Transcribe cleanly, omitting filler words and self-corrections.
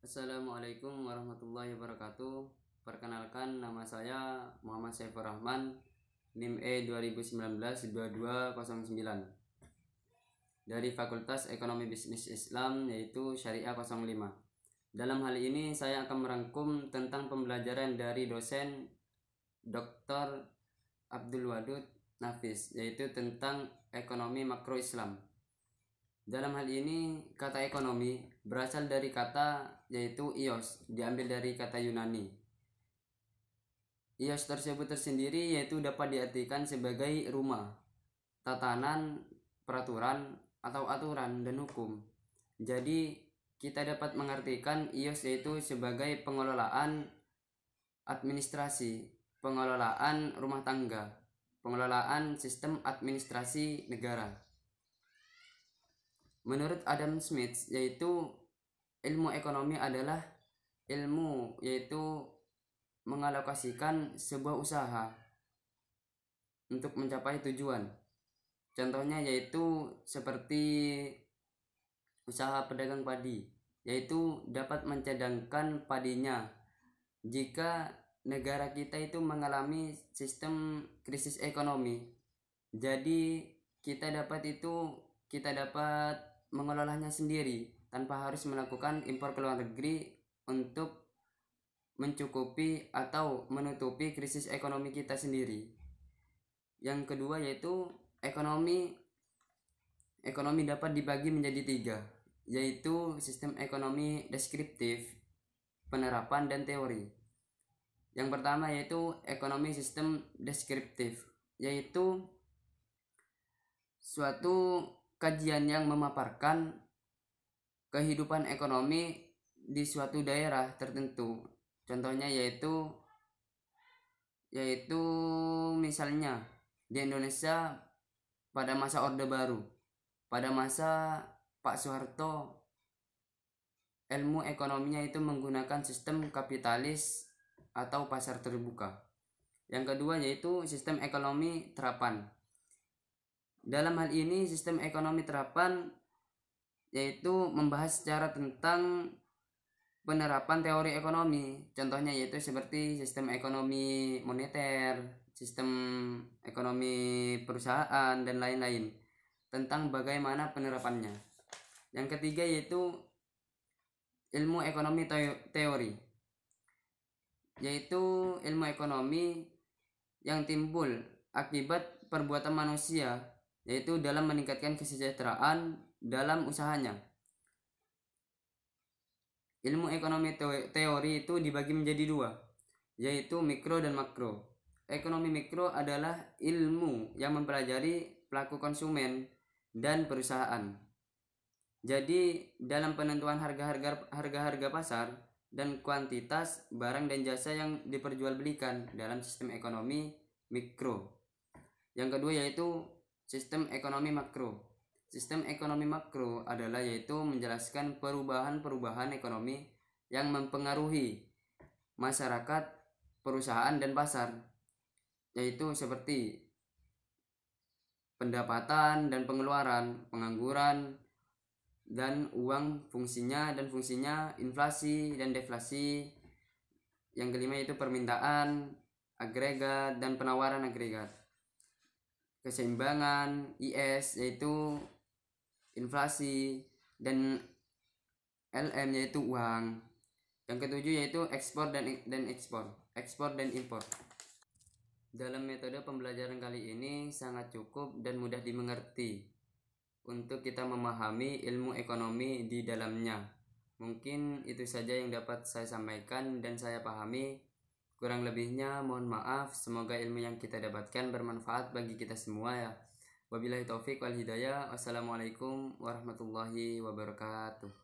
Assalamualaikum warahmatullahi wabarakatuh. Perkenalkan, nama saya Muhammad Saifur Rahman, NIM E 2019-2209 dari Fakultas Ekonomi Bisnis Islam, yaitu Syariah 05. Dalam hal ini saya akan merangkum tentang pembelajaran dari dosen Dr. Abdul Wadud Nafis, yaitu tentang ekonomi makro Islam. Dalam hal ini, kata ekonomi berasal dari kata yaitu ios, diambil dari kata Yunani. Ios tersebut tersendiri yaitu dapat diartikan sebagai rumah, tatanan, peraturan, atau aturan dan hukum. Jadi, kita dapat mengartikan ios yaitu sebagai pengelolaan administrasi, pengelolaan rumah tangga, pengelolaan sistem administrasi negara. Menurut Adam Smith, yaitu ilmu ekonomi adalah ilmu yaitu mengalokasikan sebuah usaha untuk mencapai tujuan. Contohnya yaitu seperti usaha pedagang padi, yaitu dapat mencadangkan padinya jika negara kita itu mengalami sistem krisis ekonomi. Jadi kita dapat mengelolanya sendiri tanpa harus melakukan impor ke luar negeri untuk mencukupi atau menutupi krisis ekonomi kita sendiri. Yang kedua yaitu ekonomi dapat dibagi menjadi 3, yaitu sistem ekonomi deskriptif, penerapan, dan teori. Yang pertama yaitu ekonomi sistem deskriptif, yaitu suatu kajian yang memaparkan kehidupan ekonomi di suatu daerah tertentu. Contohnya yaitu misalnya di Indonesia pada masa Orde Baru, pada masa Pak Soeharto, ilmu ekonominya itu menggunakan sistem kapitalis atau pasar terbuka. Yang kedua yaitu sistem ekonomi terapan. Dalam hal ini sistem ekonomi terapan yaitu membahas secara tentang penerapan teori ekonomi. Contohnya yaitu seperti sistem ekonomi moneter, sistem ekonomi perusahaan, dan lain-lain, tentang bagaimana penerapannya. Yang ketiga yaitu ilmu ekonomi teori, yaitu ilmu ekonomi yang timbul akibat perbuatan manusia, yaitu dalam meningkatkan kesejahteraan dalam usahanya. Ilmu ekonomi teori itu dibagi menjadi 2, yaitu mikro dan makro. Ekonomi mikro adalah ilmu yang mempelajari pelaku konsumen dan perusahaan. Jadi dalam penentuan harga pasar dan kuantitas barang dan jasa yang diperjualbelikan dalam sistem ekonomi mikro. Yang kedua yaitu sistem ekonomi makro. Sistem ekonomi makro adalah yaitu menjelaskan perubahan-perubahan ekonomi yang mempengaruhi masyarakat, perusahaan, dan pasar, yaitu seperti pendapatan dan pengeluaran, pengangguran, dan uang, fungsinya, inflasi dan deflasi. Yang kelima yaitu permintaan, agregat, dan penawaran agregat. Keseimbangan IS yaitu inflasi, dan LM yaitu uang. Yang ketujuh yaitu ekspor dan impor. Dalam metode pembelajaran kali ini sangat cukup dan mudah dimengerti untuk kita memahami ilmu ekonomi di dalamnya. Mungkin itu saja yang dapat saya sampaikan dan saya pahami. Kurang lebihnya mohon maaf. Semoga ilmu yang kita dapatkan bermanfaat bagi kita semua ya. Wabillahi taufik wal hidayah. Wassalamualaikum warahmatullahi wabarakatuh.